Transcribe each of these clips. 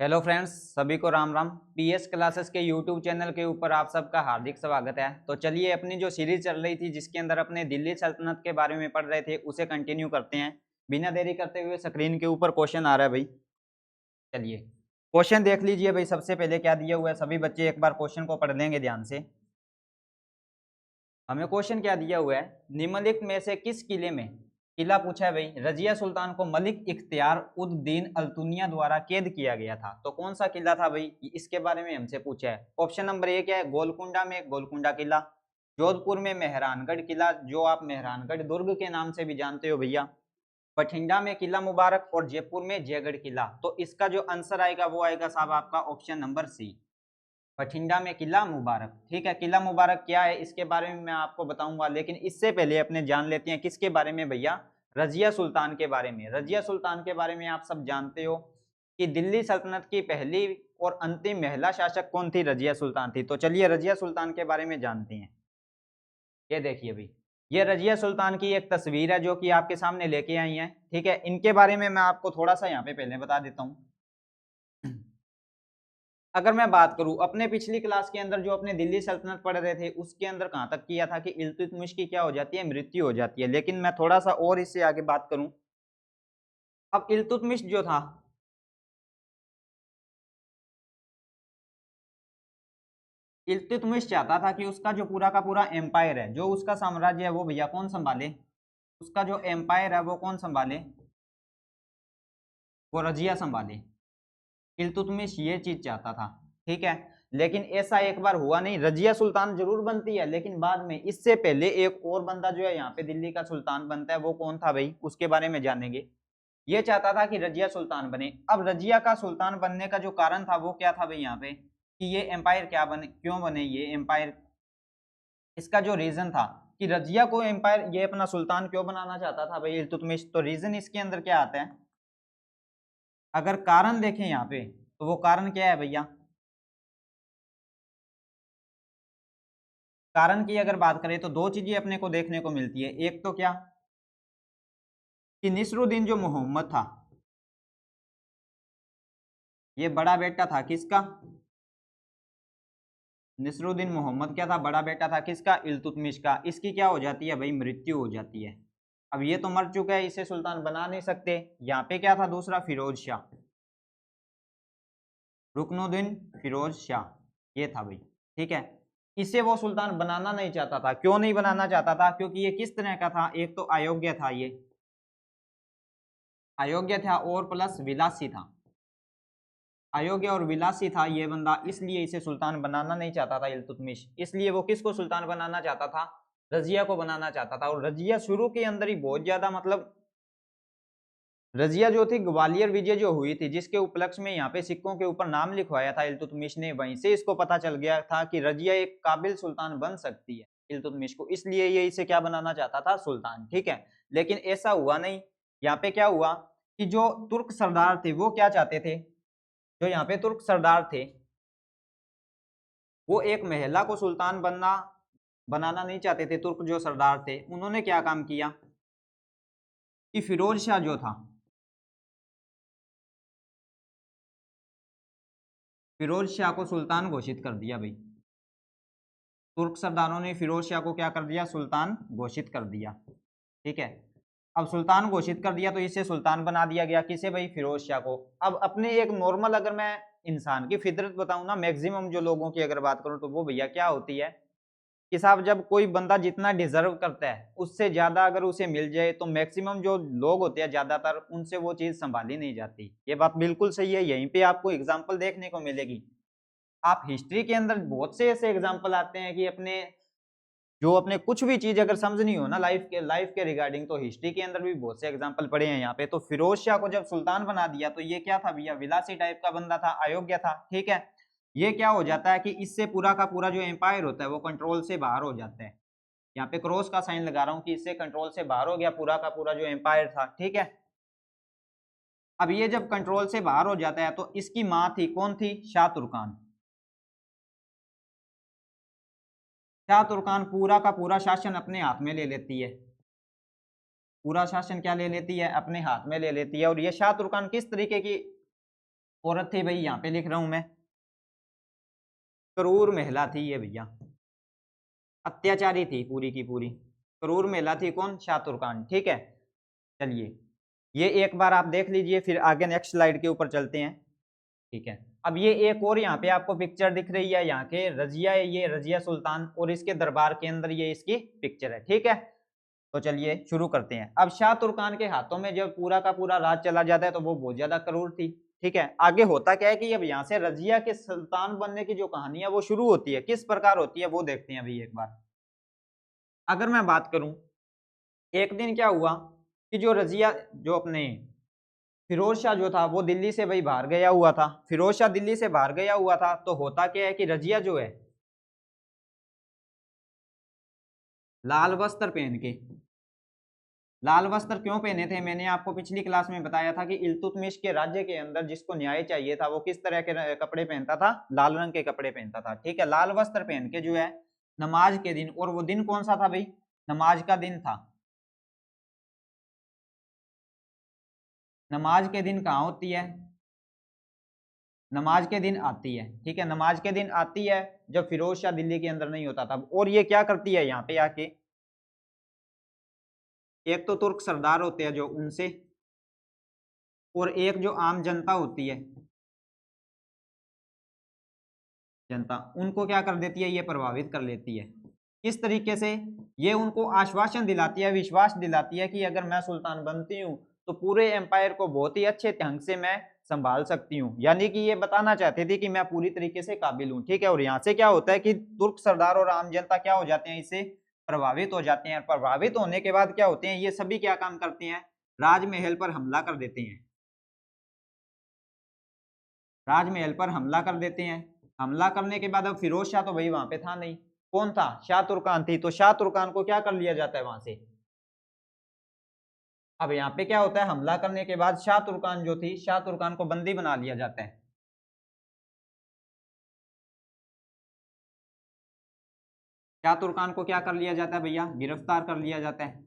Hello friends, सभी को Ram Ram. PS classes के यूट्यूब चैनल के ऊपर आप सबका हार्दिक स्वागत है। तो चलिए, अपनी जो सीरीज चल रही थी जिसके अंदर अपने दिल्ली सल्तनत के बारे में पढ़ रहे थे उसे कंटिन्यू करते हैं। बिना देरी करते हुए स्क्रीन के ऊपर क्वेश्चन आ रहा है भाई। चलिए, क्वेश्चन देख लीजिए भाई। सबसे पहले क्या दिया हुआ है, सभी बच्चे एक बार क्वेश्चन को पढ़ लेंगे ध्यान से। हमें क्वेश्चन क्या दिया हुआ है, निम्नलिखित में से किस किले में, किला पूछा है भाई, रजिया सुल्तान को मलिक इख्तियार उद दीन अल्तुनिया द्वारा कैद किया गया था। तो कौन सा किला था भाई, इसके बारे में हमसे पूछा है। ऑप्शन नंबर ए क्या है, गोलकुंडा में गोलकुंडा किला, जोधपुर में मेहरानगढ़ किला जो आप मेहरानगढ़ दुर्ग के नाम से भी जानते हो भैया, बठिंडा में किला मुबारक और जयपुर में जयगढ़ किला। तो इसका जो आंसर आएगा वो आएगा साहब आपका ऑप्शन नंबर सी, बठिंडा में किला मुबारक। ठीक है, किला मुबारक क्या है इसके बारे में मैं आपको बताऊंगा, लेकिन इससे पहले अपने जान लेते हैं किसके बारे में भैया, रजिया सुल्तान के बारे में। रजिया सुल्तान के बारे में आप सब जानते हो कि दिल्ली सल्तनत की पहली और अंतिम महिला शासक कौन थी, रजिया सुल्तान थी। तो चलिए रजिया सुल्तान के बारे में जानते हैं। ये देखिए भाई, ये रजिया सुल्तान की एक तस्वीर है जो कि आपके सामने लेके आई है। ठीक है, इनके बारे में मैं आपको थोड़ा सा यहाँ पे पहले बता देता हूँ। अगर मैं बात करूं अपने पिछली क्लास के अंदर जो अपने दिल्ली सल्तनत पढ़ रहे थे उसके अंदर कहां तक किया था कि इल्तुतमिश की क्या हो जाती है, मृत्यु हो जाती है। लेकिन मैं थोड़ा सा और इससे आगे बात करूं। अब इल्तुतमिश जो था, इल्तुतमिश चाहता था कि उसका जो पूरा का पूरा एम्पायर है, जो उसका साम्राज्य है वो भैया कौन संभाले, उसका जो एम्पायर है वो कौन संभाले, वो रजिया संभाले। इल्तुतमिश ये चीज चाहता था। ठीक है, लेकिन ऐसा एक बार हुआ नहीं। रजिया सुल्तान जरूर बनती है लेकिन बाद में, इससे पहले एक और बंदा जो है यहाँ पे दिल्ली का सुल्तान बनता है, वो कौन था भाई उसके बारे में जानेंगे। ये चाहता था कि रजिया सुल्तान बने। अब रजिया का सुल्तान बनने का जो कारण था वो क्या था भाई यहाँ पे, कि ये एम्पायर क्या बने, क्यों बने ये एम्पायर। इसका जो रीजन था कि रजिया को एम्पायर, ये अपना सुल्तान क्यों बनाना चाहता था भाई इल्तुतमिश, तो रीजन इसके अंदर क्या आता है, अगर कारण देखें यहाँ पे तो वो कारण क्या है भैया। कारण की अगर बात करें तो दो चीजें अपने को देखने को मिलती है। एक तो क्या, कि निसरुद्दीन जो मोहम्मद था, ये बड़ा बेटा था किसका, निसरुद्दीन मोहम्मद क्या था, बड़ा बेटा था किसका, इल्तुतमिश का। इसकी क्या हो जाती है भाई, मृत्यु हो जाती है। अब ये तो मर चुका है, इसे सुल्तान बना नहीं सकते। यहाँ पे क्या था दूसरा, फिरोज शाह, रुकनुद्दीन फिरोज शाह, ये था भाई। ठीक है, इसे वो सुल्तान बनाना नहीं चाहता था। क्यों नहीं बनाना चाहता था, क्योंकि ये किस तरह का था, एक तो अयोग्य था, ये अयोग्य था और प्लस विलासी था। अयोग्य और विलासी था ये बंदा, इसलिए इसे सुल्तान बनाना नहीं चाहता था इल्तुतमिश। इसलिए वो किसको सुल्तान बनाना चाहता था, रजिया को बनाना चाहता था। और रजिया शुरू के अंदर ही बहुत ज्यादा, मतलब रजिया जो थी, ग्वालियर विजय जो हुई थी जिसके उपलक्ष्य में यहाँ पे सिक्कों के ऊपर नाम लिखवाया था इल्तुतमिश ने, वहीं से इसको पता चल गया था कि रजिया एक काबिल सुल्तान बन सकती है इल्तुतमिश को, इसलिए ये इसे क्या बनाना चाहता था, सुल्तान। ठीक है, लेकिन ऐसा हुआ नहीं। यहाँ पे क्या हुआ कि जो तुर्क सरदार थे वो क्या चाहते थे, जो यहाँ पे तुर्क सरदार थे वो एक महिला को सुल्तान बनाना नहीं चाहते थे। तुर्क जो सरदार थे उन्होंने क्या काम किया कि फिरोज शाह जो था, फिरोज शाह को सुल्तान घोषित कर दिया भाई। तुर्क सरदारों ने फिरोज शाह को क्या कर दिया, सुल्तान घोषित कर दिया। ठीक है, अब सुल्तान घोषित कर दिया तो इसे सुल्तान बना दिया गया, किसे भाई, फिरोज शाह को। अब अपने एक नॉर्मल, अगर मैं इंसान की फितरत बताऊं ना, मैक्सिमम जो लोगों की अगर बात करूं तो वो भैया क्या होती है कि साहब जब कोई बंदा जितना डिजर्व करता है उससे ज्यादा अगर उसे मिल जाए तो मैक्सिमम जो लोग होते हैं ज्यादातर, उनसे वो चीज संभाली नहीं जाती। ये बात बिल्कुल सही है, यहीं पे आपको एग्जाम्पल देखने को मिलेगी। आप हिस्ट्री के अंदर बहुत से ऐसे एग्जाम्पल आते हैं कि अपने कुछ भी चीज अगर समझनी हो ना लाइफ के रिगार्डिंग, तो हिस्ट्री के अंदर भी बहुत से एग्जाम्पल पड़े हैं यहाँ पे। तो फिरोज शाह को जब सुल्तान बना दिया तो ये क्या था भैया, विलासी टाइप का बंदा था, अयोग्य था। ठीक है, ये क्या हो जाता है कि इससे पूरा का पूरा जो एम्पायर होता है वो कंट्रोल से बाहर हो जाता है। यहाँ पे क्रॉस का साइन लगा रहा हूँ कि इससे कंट्रोल से बाहर हो गया पूरा का पूरा जो एम्पायर था। ठीक है, अब ये जब कंट्रोल से बाहर हो जाता है तो इसकी माँ थी, कौन थी, शाह तुर्कान। शाह तुर्कान पूरा का पूरा शासन अपने हाथ में ले लेती है, पूरा शासन क्या ले लेती है, अपने हाथ में ले लेती है। और ये शाह तुर्कान किस तरीके की औरत थी भाई, यहाँ पे लिख रहा हूं मैं, क्रूर महिला थी ये भैया, अत्याचारी थी पूरी की पूरी, क्रूर महिला थी कौन, शातुरकान। ठीक है, चलिए ये एक बार आप देख लीजिए, फिर आगे नेक्स्ट स्लाइड के ऊपर चलते हैं। ठीक है, अब ये एक और यहाँ पे आपको पिक्चर दिख रही है, यहाँ के रजिया है, ये रजिया सुल्तान, और इसके दरबार के अंदर ये इसकी पिक्चर है। ठीक है, तो चलिए शुरू करते हैं। अब शाह तुर्कान के हाथों में जब पूरा का पूरा राज चला जाता है तो वो बहुत ज्यादा क्रूर थी। ठीक है, आगे होता क्या है कि अब यहाँ से रजिया के सुल्तान बनने की जो कहानी है वो शुरू होती है, किस प्रकार होती है वो देखते हैं अभी एक बार। अगर मैं बात करूं, एक दिन क्या हुआ कि जो रजिया, जो अपने फिरोज शाह जो था वो दिल्ली से भाई बाहर गया हुआ था, फिरोज शाह दिल्ली से बाहर गया हुआ था, तो होता क्या है कि रजिया जो है लाल वस्त्र पहन के, लाल वस्त्र क्यों पहने थे, मैंने आपको पिछली क्लास में बताया था कि इल्तुतमिश के राज्य के अंदर जिसको न्याय चाहिए था वो किस तरह के कपड़े पहनता था, लाल रंग के कपड़े पहनता था। ठीक है, लाल वस्त्र पहन के जो है नमाज के दिन, और वो दिन कौन सा था भाई, नमाज का दिन था। नमाज के दिन कहाँ होती है, नमाज के दिन आती है। ठीक है, नमाज के दिन आती है जब फिरोज शाह दिल्ली के अंदर नहीं होता था। और ये क्या करती है यहाँ पे आके, एक तो तुर्क सरदार होते हैं जो उनसे, और एक जो आम जनता होती है, जनता, उनको क्या कर देती है, ये प्रभावित कर लेती है। किस तरीके से, ये उनको आश्वासन दिलाती है, विश्वास दिलाती है कि अगर मैं सुल्तान बनती हूँ तो पूरे एम्पायर को बहुत ही अच्छे ढंग से मैं संभाल सकती हूँ, यानी कि ये बताना चाहते थे कि मैं पूरी तरीके से काबिल हूँ। ठीक है, और यहाँ से क्या होता है कि तुर्क सरदार और आम जनता क्या हो जाते हैं, इससे प्रभावित हो जाते हैं। प्रभावित होने के बाद क्या होते हैं, ये सभी क्या काम करते हैं, राजमहल पर हमला कर देते हैं, राजमहल पर हमला कर देते हैं। हमला करने के बाद अब फिरोज शाह तो भाई वहां पे था नहीं, कौन था, शाह तुर्कान थी, तो शाह तुर्कान को क्या कर लिया जाता है वहां से। अब यहाँ पे क्या होता है, हमला करने के बाद शाह तुर्कान जो थी, शाह तुर्कान को बंदी बना लिया जाता है। शाह तुर्कान को क्या कर लिया जाता है भैया, गिरफ्तार कर लिया जाता है।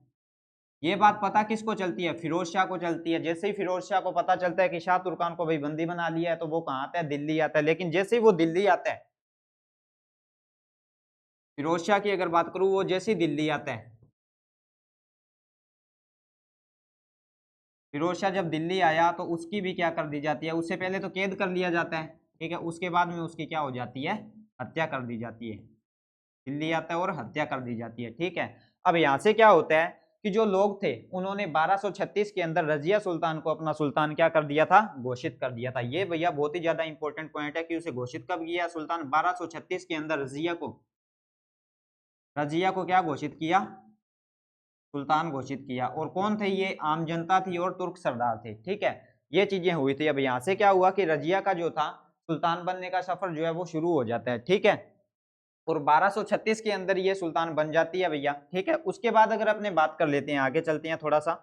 ये बात पता किसको चलती है, फिरोज शाह को चलती है। जैसे ही फिरोज शाह को पता चलता है कि शाह तुर्कान को भाई बंदी बना लिया है, तो वो कहाँ आता है, दिल्ली आता है। लेकिन जैसे ही वो दिल्ली आता है, फिरोज शाह की अगर बात करूं, वो जैसे ही दिल्ली आता है, फिरोज शाह जब दिल्ली आया तो उसकी भी क्या कर दी जाती है, उससे पहले तो कैद कर लिया जाता है। ठीक है, उसके बाद में उसकी क्या हो जाती है, हत्या कर दी जाती है। दिल्ली आता है और हत्या कर दी जाती है। ठीक है, अब यहाँ से क्या होता है कि जो लोग थे उन्होंने 1236 के अंदर रजिया सुल्तान को अपना सुल्तान क्या कर दिया था, घोषित कर दिया था। ये भैया बहुत ही ज्यादा इंपॉर्टेंट पॉइंट है कि उसे घोषित कब किया सुल्तान, 1236 के अंदर रजिया को, रजिया को क्या घोषित किया, सुल्तान घोषित किया। और कौन थे ये, आम जनता थी और तुर्क सरदार थे। ठीक है, ये चीजें हुई थी। अब यहाँ से क्या हुआ कि रजिया का जो था सुल्तान बनने का सफर जो है वो शुरू हो जाता है। ठीक है, और 1236 के अंदर ये सुल्तान बन जाती है भैया। ठीक है, उसके बाद अगर अपने बात कर लेते हैं, आगे चलते हैं थोड़ा सा,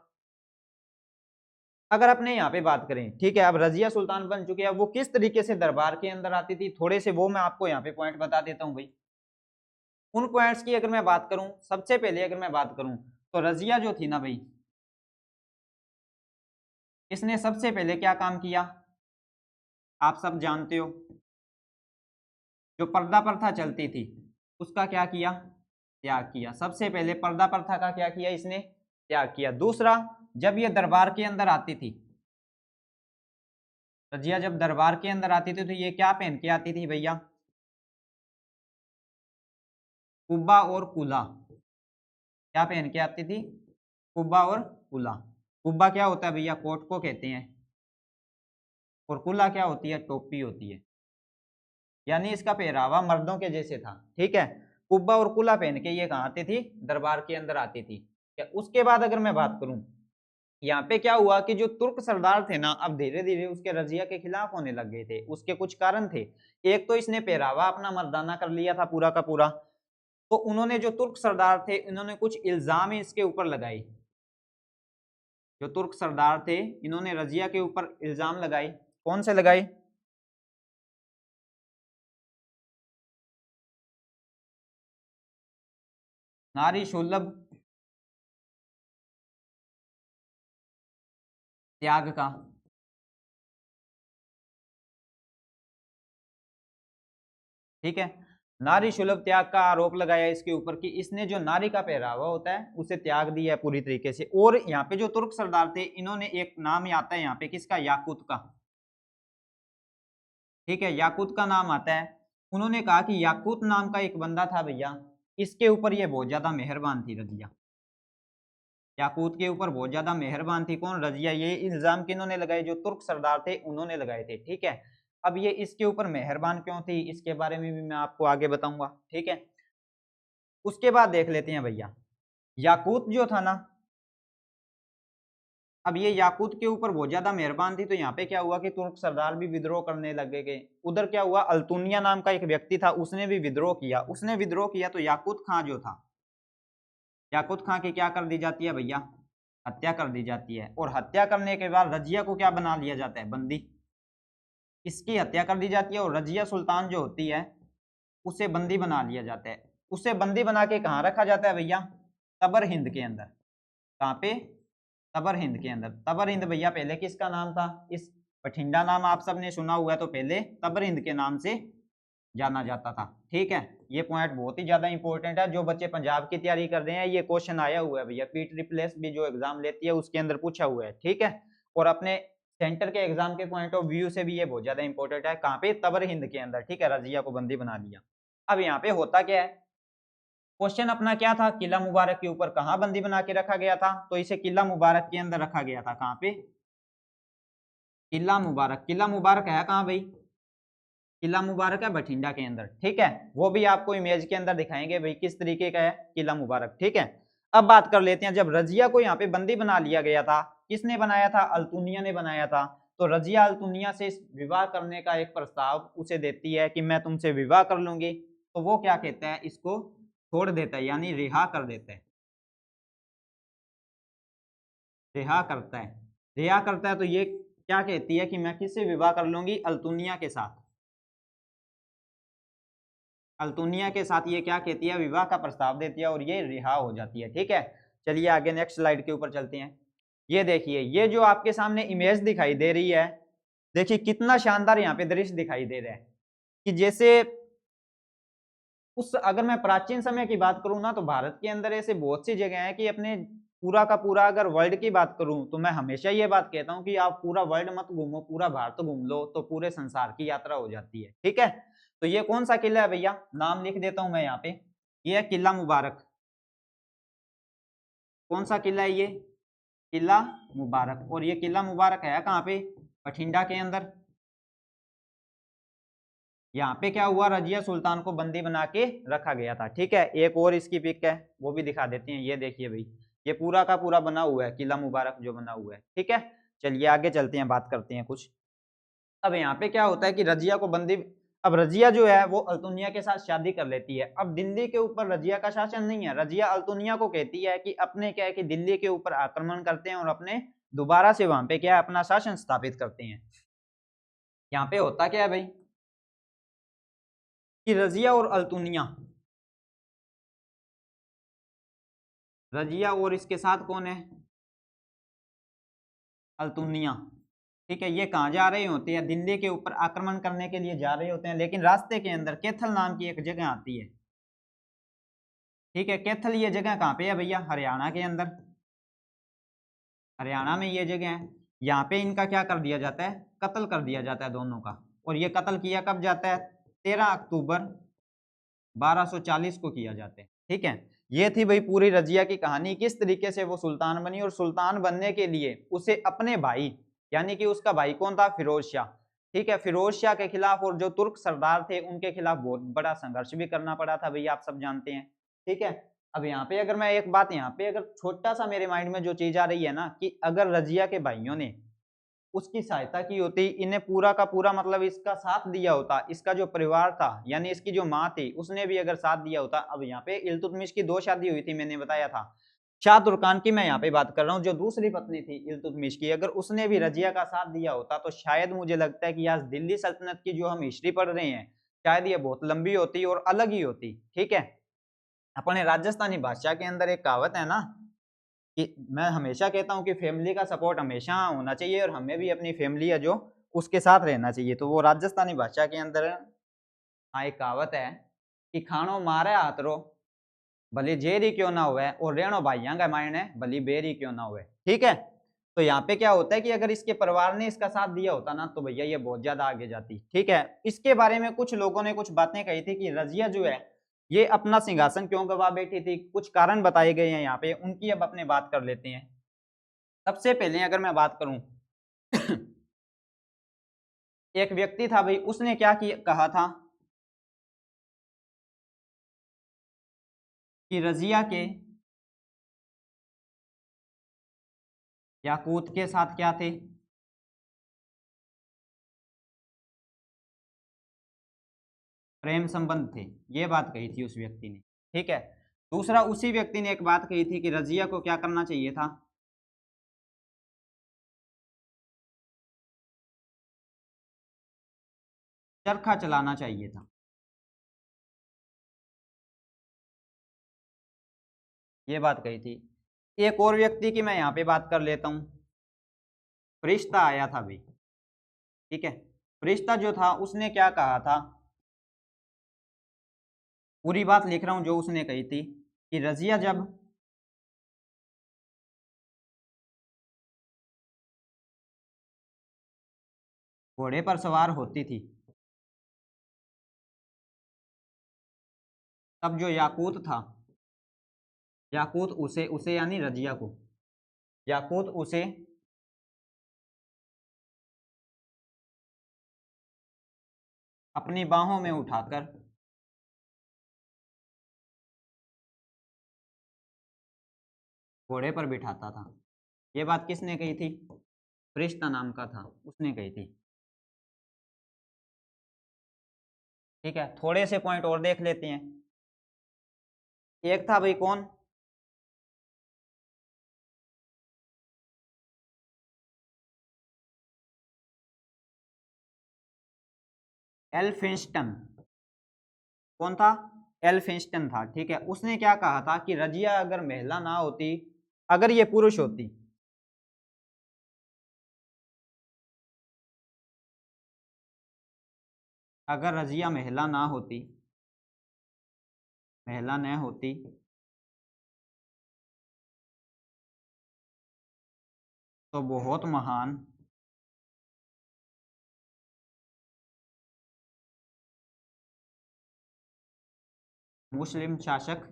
अगर अपने यहाँ पे बात करें। ठीक है, अब रजिया सुल्तान बन चुके हैं, वो किस तरीके से दरबार के अंदर आती थी, थोड़े से वो मैं आपको यहाँ पे पॉइंट बता देता हूँ भाई। उन पॉइंट्स की अगर मैं बात करूं, सबसे पहले अगर मैं बात करूं तो रजिया जो थी ना भाई, इसने सबसे पहले क्या काम किया, आप सब जानते हो, जो पर्दा प्रथा चलती थी उसका क्या किया, त्याग किया। सबसे पहले पर्दा प्रथा का क्या किया, इसने त्याग किया। दूसरा, जब ये दरबार के अंदर आती थी, रजिया जब दरबार के अंदर आती थी तो ये क्या पहन के आती थी भैया, कुब्बा और कुला। क्या पहन के आती थी, कुब्बा और कुला। कुब्बा क्या होता है भैया, कोट को कहते हैं, और कुला क्या होती है, टोपी होती है। यानी इसका पहरावा मर्दों के जैसे था। ठीक है, कुब्बा और कुला पहन के ये कहाँ आती थी, दरबार के अंदर आती थी। उसके बाद अगर मैं बात करूं, यहाँ पे क्या हुआ कि जो तुर्क सरदार थे ना, अब धीरे धीरे उसके रजिया के खिलाफ होने लग गए थे। उसके कुछ कारण थे, एक तो इसने पहरावा अपना मर्दाना कर लिया था पूरा का पूरा, तो उन्होंने, जो तुर्क सरदार थे, इन्होंने कुछ इल्जाम इसके ऊपर लगाए। जो तुर्क सरदार थे इन्होंने रजिया के ऊपर इल्जाम लगाए। कौन से लगाए, नारी सुलभ त्याग का, ठीक है। नारी सुलभ त्याग का आरोप लगाया इसके ऊपर कि इसने जो नारी का पहरावा होता है उसे त्याग दिया है पूरी तरीके से। और यहाँ पे जो तुर्क सरदार थे इन्होंने एक नाम आता है यहाँ पे किसका, याकूत का, ठीक है, याकूत का नाम आता है। उन्होंने कहा कि याकूत नाम का एक बंदा था भैया, इसके ऊपर ये बहुत ज्यादा मेहरबान थी रजिया, याकूत के ऊपर बहुत ज्यादा मेहरबान थी। कौन, रजिया। ये इल्जाम किन्होंने लगाए, जो तुर्क सरदार थे उन्होंने लगाए थे, ठीक है। अब ये इसके ऊपर मेहरबान क्यों थी इसके बारे में भी मैं आपको आगे बताऊंगा, ठीक है। उसके बाद देख लेते हैं भैया, याकूत जो था ना, अब ये याकूत के ऊपर बहुत ज्यादा मेहरबान थी, तो यहाँ पे क्या हुआ कि तुर्क सरदार भी विद्रोह करने लगे गए। उधर क्या हुआ, अल्तुनिया नाम का एक व्यक्ति था, उसने भी विद्रोह किया। उसने विद्रोह किया तो याकूत खां जो था, याकूत खां की क्या कर दी जाती है भैया, हत्या कर दी जाती है। और हत्या करने के बाद रजिया को क्या बना लिया जाता है, बंदी। इसकी हत्या कर दी जाती है और रजिया सुल्तान जो होती है उसे बंदी बना लिया जाता है। उसे बंदी बना के कहाँ रखा जाता है भैया, तबर हिंद के अंदर। कहाँ पे, तबर हिंद के अंदर। तबर हिंद भैया पहले किसका नाम था, इस बठिंडा नाम आप सबने सुना हुआ है, तो पहले तबर हिंद के नाम से जाना जाता था, ठीक है। ये पॉइंट बहुत ही ज्यादा इंपॉर्टेंट है, जो बच्चे पंजाब की तैयारी कर रहे हैं ये क्वेश्चन आया हुआ है भैया, पीट रिप्लेस भी जो एग्जाम लेती है उसके अंदर पूछा हुआ है, ठीक है। और अपने सेंटर के एग्जाम के पॉइंट ऑफ व्यू से भी ये बहुत ज्यादा इंपॉर्टेंट है। कहाँ पे, तबर हिंद के अंदर, ठीक है, रजिया को बंदी बना लिया। अब यहाँ पे होता क्या है, क्वेश्चन अपना क्या था, किला मुबारक के ऊपर कहाँ बंदी बना के रखा गया था, तो इसे किला मुबारक के अंदर रखा गया था। कहाँ पे, किला मुबारक। किला मुबारक है कहाँ भाई, किला मुबारक है बठिंडा के अंदर, ठीक है। वो भी आपको इमेज के अंदर दिखाएंगे भाई किस तरीके का है किला मुबारक, ठीक है। अब बात कर लेते हैं, जब रजिया को यहाँ पे बंदी बना लिया गया था, किसने बनाया था, अल्तुनिया ने बनाया था। तो रजिया अल्तुनिया से विवाह करने का एक प्रस्ताव उसे देती है कि मैं तुमसे विवाह कर लूंगी। तो वो क्या कहता है, इसको छोड़ देता है, यानी रिहा कर देता है, रिहा करता है। रिहा करता है तो ये क्या कहती है कि मैं किससे विवाह कर लूंगी, अल्तुनिया के साथ। अल्तुनिया के साथ ये क्या कहती है, विवाह का प्रस्ताव देती है और ये रिहा हो जाती है, ठीक है। चलिए आगे नेक्स्ट स्लाइड के ऊपर चलते हैं। ये देखिए, ये जो आपके सामने इमेज दिखाई दे रही है, देखिए कितना शानदार यहाँ पे दृश्य दिखाई दे रहा है कि जैसे उस, अगर मैं प्राचीन समय की बात करूं ना, तो भारत के अंदर ऐसे बहुत सी जगह हैं कि अपने पूरा का पूरा, अगर वर्ल्ड की बात करूं तो मैं हमेशा ये बात कहता हूं कि आप पूरा वर्ल्ड मत घूमो, पूरा भारत घूम लो तो पूरे संसार की यात्रा हो जाती है, ठीक है। तो ये कौन सा किला है भैया, नाम लिख देता हूं मैं यहाँ पे, ये है किला मुबारक। कौन सा किला है ये, किला मुबारक। और ये किला मुबारक है कहाँ पे, बठिंडा के अंदर। यहाँ पे क्या हुआ, रजिया सुल्तान को बंदी बना के रखा गया था, ठीक है। एक और इसकी पिक है वो भी दिखा देते हैं, ये देखिए भाई, ये पूरा का पूरा बना हुआ है किला मुबारक जो बना हुआ है, ठीक है। चलिए आगे चलते हैं, बात करते हैं कुछ। अब यहाँ पे क्या होता है कि रजिया को बंदी, अब रजिया जो है वो अल्तुनिया के साथ शादी कर लेती है। अब दिल्ली के ऊपर रजिया का शासन नहीं है, रजिया अल्तुनिया को कहती है कि अपने क्या है कि दिल्ली के ऊपर आक्रमण करते हैं और अपने दोबारा से वहां पे क्या है अपना शासन स्थापित करते हैं। यहाँ पे होता क्या है भाई कि रजिया और अल्तुनिया, रजिया और इसके साथ कौन है, अल्तुनिया, ठीक है। ये कहाँ जा रहे होते हैं, दिल्ली के ऊपर आक्रमण करने के लिए जा रहे होते हैं, लेकिन रास्ते के अंदर कैथल नाम की एक जगह आती है, ठीक है। कैथल ये जगह कहाँ पे है भैया, हरियाणा के अंदर, हरियाणा में ये जगह है। यहाँ पे इनका क्या कर दिया जाता है, कत्ल कर दिया जाता है दोनों का। और ये कत्ल किया कब जाता है, 13 अक्टूबर 1240 को किया जाता है, ठीक है। ये थी भाई पूरी रजिया की कहानी, किस तरीके से वो सुल्तान बनी। और सुल्तान बनने के लिए उसे अपने भाई, यानी कि उसका भाई कौन था, फिरोज शाह, ठीक है, फिरोज शाह के खिलाफ और जो तुर्क सरदार थे उनके खिलाफ बहुत बड़ा संघर्ष भी करना पड़ा था भैया, आप सब जानते हैं, ठीक है। अब यहाँ पे अगर मैं एक बात, यहाँ पे अगर छोटा सा मेरे माइंड में जो चीज आ रही है ना, कि अगर रजिया के भाइयों ने उसकी सहायता की होती, इन्हें पूरा का पूरा मतलब इसका साथ दिया होता, इसका जो परिवार था यानी इसकी जो माँ थी उसने भी अगर साथ दिया होता। अब यहाँ पे इल्तुतमिश की 2 शादी हुई थी, मैंने बताया था। शाह तुर्कान की मैं यहाँ पे बात कर रहा हूँ, जो दूसरी पत्नी थी इल्तुतमिश की, अगर उसने भी रजिया का साथ दिया होता तो शायद मुझे लगता है कि आज दिल्ली सल्तनत की जो हम हिस्ट्री पढ़ रहे हैं शायद ये बहुत लंबी होती और अलग ही होती, ठीक है। अपने राजस्थानी भाषा के अंदर एक कहावत है ना कि मैं हमेशा कहता हूँ कि फैमिली का सपोर्ट हमेशा होना चाहिए और हमें भी अपनी फैमिली है जो उसके साथ रहना चाहिए, तो वो राजस्थानी भाषा के अंदर हाँ एक कहावत है कि खानो मारे हाथरो भली जेरी क्यों ना हुए और रेणो भाइयों का मायने भली बेरी क्यों ना हुए। ठीक है, तो यहाँ पे क्या होता है कि अगर इसके परिवार ने इसका साथ दिया होता ना तो भैया ये बहुत ज्यादा आगे जाती। ठीक है, इसके बारे में कुछ लोगों ने कुछ बातें कही थी कि रजिया जो है ये अपना सिंहासन क्यों गवा बैठी थी, कुछ कारण बताए गए हैं यहाँ पे, उनकी अब अपने बात कर लेते हैं। सबसे पहले अगर मैं बात करूं एक व्यक्ति था भाई, उसने क्या कहा था कि रजिया के याकूत के साथ क्या थे, प्रेम संबंध थे। ये बात कही थी उस व्यक्ति ने। ठीक है, दूसरा उसी व्यक्ति ने एक बात कही थी कि रजिया को क्या करना चाहिए था, चरखा चलाना चाहिए था। ये बात कही थी। एक और व्यक्ति की मैं यहाँ पे बात कर लेता हूं, फरिश्ता आया था भाई। ठीक है, फरिश्ता जो था उसने क्या कहा था, पूरी बात लिख रहा हूं जो उसने कही थी कि रजिया जब घोड़े पर सवार होती थी तब जो याकूत था, याकूत उसे उसे यानी रजिया को, याकूत उसे अपनी बाहों में उठाकर घोड़े पर बिठाता था। ये बात किसने कही थी, फरिश्ता नाम का था, उसने कही थी। ठीक है, थोड़े से पॉइंट और देख लेते हैं। एक था भाई कौन, एल्फिंस्टन। कौन था, एल्फिंस्टन था। ठीक है, उसने क्या कहा था कि रजिया अगर महिला ना होती, अगर ये पुरुष होती, अगर रजिया महिला ना होती, महिला न होती तो बहुत महान मुस्लिम शासक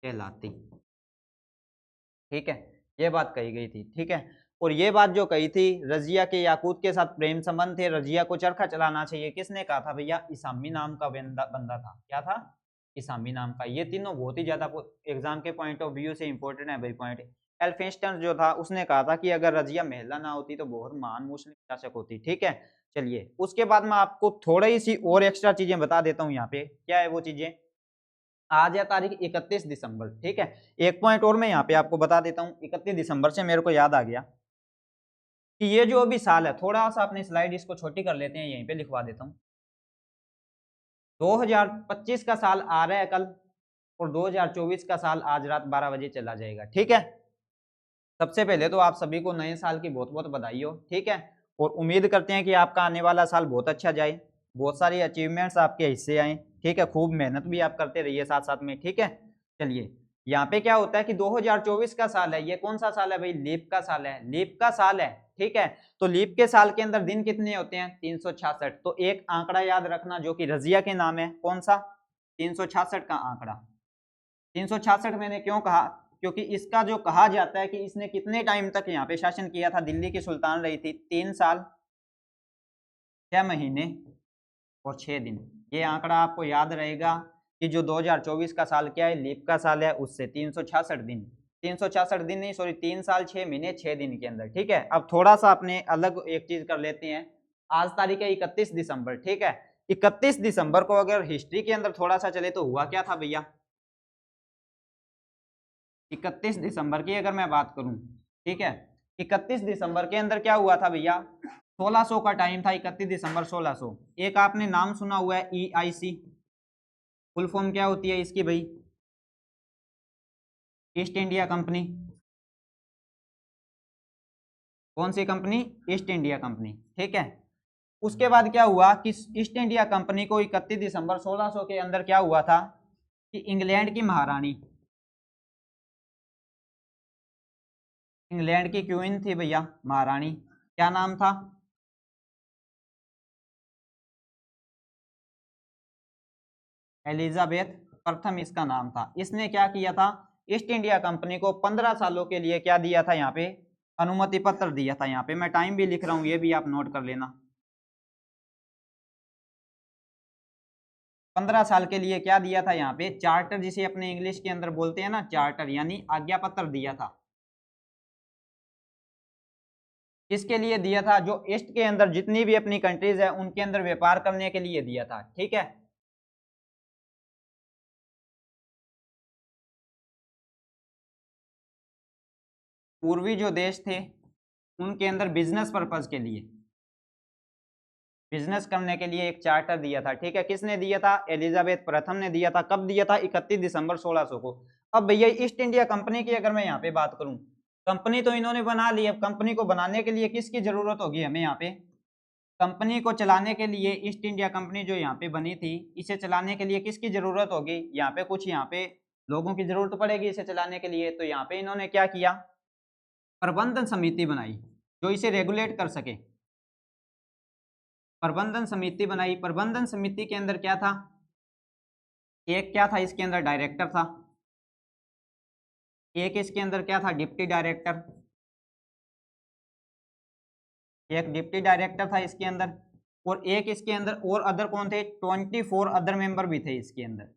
कहलाती। ठीक है, ये बात कही गई थी। ठीक है, और ये बात जो कही थी, रजिया के याकूत के साथ प्रेम संबंध थे, रजिया को चरखा चलाना चाहिए, किसने कहा था भैया, इसामी नाम का बंदा था। क्या था, इसामी नाम का। ये तीनों बहुत ही ज्यादा एग्जाम के पॉइंट ऑफ व्यू से इंपॉर्टेंट है भाई पॉइंट। एल्फिंस्टन जो था उसने कहा था कि अगर रजिया महिला ना होती तो बहुत महान मुस्लिम शासक होती। ठीक है, चलिए उसके बाद मैं आपको थोड़ी सी और एक्स्ट्रा चीजें बता देता हूँ यहाँ पे, क्या है वो चीजें। आज है तारीख 31 दिसंबर। ठीक है, एक पॉइंट और मैं यहाँ पे आपको बता देता हूँ, 31 दिसंबर से मेरे को याद आ गया कि ये जो अभी साल है, थोड़ा सा अपनी स्लाइड इसको छोटी कर लेते हैं, यहीं पे लिखवा देता हूँ। 2025 का साल आ रहा है कल, और 2024 का साल आज रात 12 बजे चला जाएगा। ठीक है, सबसे पहले तो आप सभी को नए साल की बहुत बहुत बधाई हो। ठीक है, और उम्मीद करते हैं कि आपका आने वाला साल बहुत अच्छा जाए, बहुत सारी अचीवमेंट्स आपके हिस्से आए। ठीक है, खूब मेहनत भी आप करते रहिए साथ साथ में। ठीक है, चलिए यहाँ पे क्या होता है कि 2024 का साल है, ये कौन सा साल है भाई, लीप का साल है, लीप का साल है। ठीक है, तो लीप के साल के अंदर दिन कितने होते हैं, 366। तो एक आंकड़ा याद रखना जो कि रजिया के नाम है, कौन सा, 366 का आंकड़ा। 366 मैंने क्यों कहा, क्योंकि इसका जो कहा जाता है कि इसने कितने टाइम तक यहाँ पे शासन किया था, दिल्ली की सुल्तान रही थी 3 साल 6 महीने और 6 दिन। ये आंकड़ा आपको याद रहेगा कि जो 2024 का साल क्या है, लीप का साल है, उससे 366 दिन, 366 दिन नहीं सॉरी, 3 साल 6 महीने 6 दिन के अंदर। ठीक है, अब थोड़ा सा अपने अलग एक चीज कर लेते हैं। आज तारीख है 31 दिसंबर। ठीक है, 31 दिसंबर को अगर हिस्ट्री के अंदर थोड़ा सा चले तो हुआ क्या था भैया, 31 दिसंबर की अगर मैं बात करूं, ठीक है, 31 दिसंबर के अंदर क्या हुआ था भैया, 1600 का टाइम था, 31 दिसंबर 1600। एक आपने नाम सुना हुआ है EIC, फुल फॉर्म क्या होती है इसकी भाई, ईस्ट इंडिया कंपनी। कौन सी कंपनी, ईस्ट इंडिया कंपनी। ठीक है, उसके बाद क्या हुआ कि ईस्ट इंडिया कंपनी को 31 दिसंबर 1600 के अंदर क्या हुआ था कि इंग्लैंड की महारानी, इंग्लैंड की क्वीन थी भैया महारानी, क्या नाम था, एलिजाबेथ प्रथम इसका नाम था। इसने क्या किया था, ईस्ट इंडिया कंपनी को 15 सालों के लिए क्या दिया था, यहाँ पे अनुमति पत्र दिया था। यहाँ पे मैं टाइम भी लिख रहा हूँ, ये भी आप नोट कर लेना। 15 साल के लिए क्या दिया था, यहाँ पे चार्टर, जिसे अपने इंग्लिश के अंदर बोलते हैं ना चार्टर, यानी आज्ञा पत्र दिया था। किसके लिए दिया था, जो ईस्ट के अंदर जितनी भी अपनी कंट्रीज है उनके अंदर व्यापार करने के लिए दिया था। ठीक है, पूर्वी जो देश थे उनके अंदर बिजनेस पर्पज के लिए, बिजनेस करने के लिए एक चार्टर दिया था। ठीक है, किसने दिया था, एलिजाबेथ प्रथम ने दिया था। कब दिया था, 31 दिसंबर 1600 को। अब भैया ईस्ट इंडिया कंपनी की अगर मैं यहाँ पे बात करूं, कंपनी तो इन्होंने बना ली, अब कंपनी को बनाने के लिए किसकी जरूरत होगी हमें, यहाँ पे कंपनी को चलाने के लिए, ईस्ट इंडिया कंपनी जो यहाँ पे बनी थी, इसे चलाने के लिए किसकी जरूरत होगी, यहाँ पे कुछ यहाँ पे लोगों की जरूरत पड़ेगी इसे चलाने के लिए। तो यहाँ पे इन्होंने क्या किया, प्रबंधन समिति बनाई जो इसे रेगुलेट कर सके, प्रबंधन समिति बनाई। प्रबंधन समिति के अंदर क्या था, एक क्या था इसके अंदर डायरेक्टर था, एक इसके अंदर क्या था डिप्टी डायरेक्टर, एक डिप्टी डायरेक्टर था इसके अंदर, और एक इसके अंदर और अदर कौन थे, 24 अदर मेंबर भी थे इसके अंदर।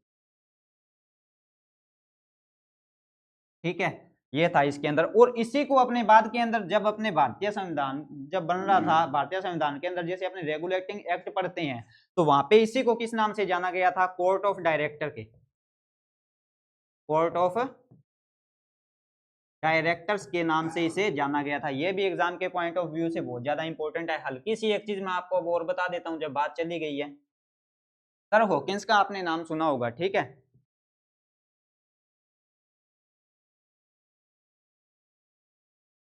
ठीक है, ये था इसके अंदर। और इसी को अपने बाद के अंदर जब अपने भारतीय संविधान जब बन रहा था, भारतीय संविधान के अंदर जैसे अपने रेगुलेटिंग एक्ट पढ़ते हैं, तो वहां पे इसी को किस नाम से जाना गया था, कोर्ट ऑफ डायरेक्टर के, कोर्ट ऑफ डायरेक्टर्स के नाम से इसे जाना गया था। ये भी एग्जाम के पॉइंट ऑफ व्यू से बहुत ज्यादा इंपॉर्टेंट है। हल्की सी एक चीज मैं आपको और बता देता हूं, जब बात चली गई है, सर हॉकिंस का आपने नाम सुना होगा। ठीक है,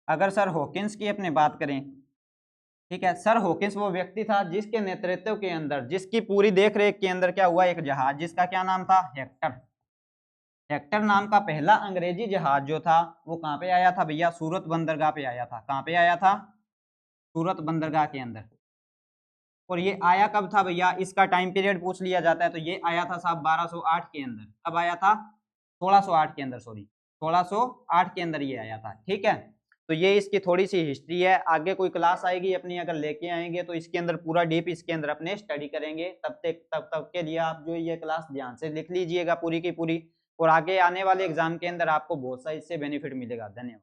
अगर सर हॉकिंस की अपने बात करें, ठीक है, सर हॉकिंस वो व्यक्ति था जिसके नेतृत्व के अंदर, जिसकी पूरी देखरेख के अंदर क्या हुआ, एक जहाज जिसका क्या नाम था, हेक्टर, हेक्टर नाम का पहला अंग्रेजी जहाज जो था वो कहाँ पे आया था भैया, सूरत बंदरगाह पे आया था। कहाँ पे आया था, सूरत बंदरगाह के अंदर। और ये आया कब था भैया, इसका टाइम पीरियड पूछ लिया जाता है, तो ये आया था साहब 1208 के अंदर। कब आया था, 1608 के अंदर, सॉरी 1608 के अंदर ये आया था। ठीक है, तो ये इसकी थोड़ी सी हिस्ट्री है। आगे कोई क्लास आएगी अपनी अगर लेके आएंगे तो इसके अंदर पूरा डीप इसके अंदर अपने स्टडी करेंगे। तब तक के लिए आप जो ये क्लास ध्यान से लिख लीजिएगा पूरी की पूरी, और आगे आने वाले एग्जाम के अंदर आपको बहुत सा इससे बेनिफिट मिलेगा। धन्यवाद।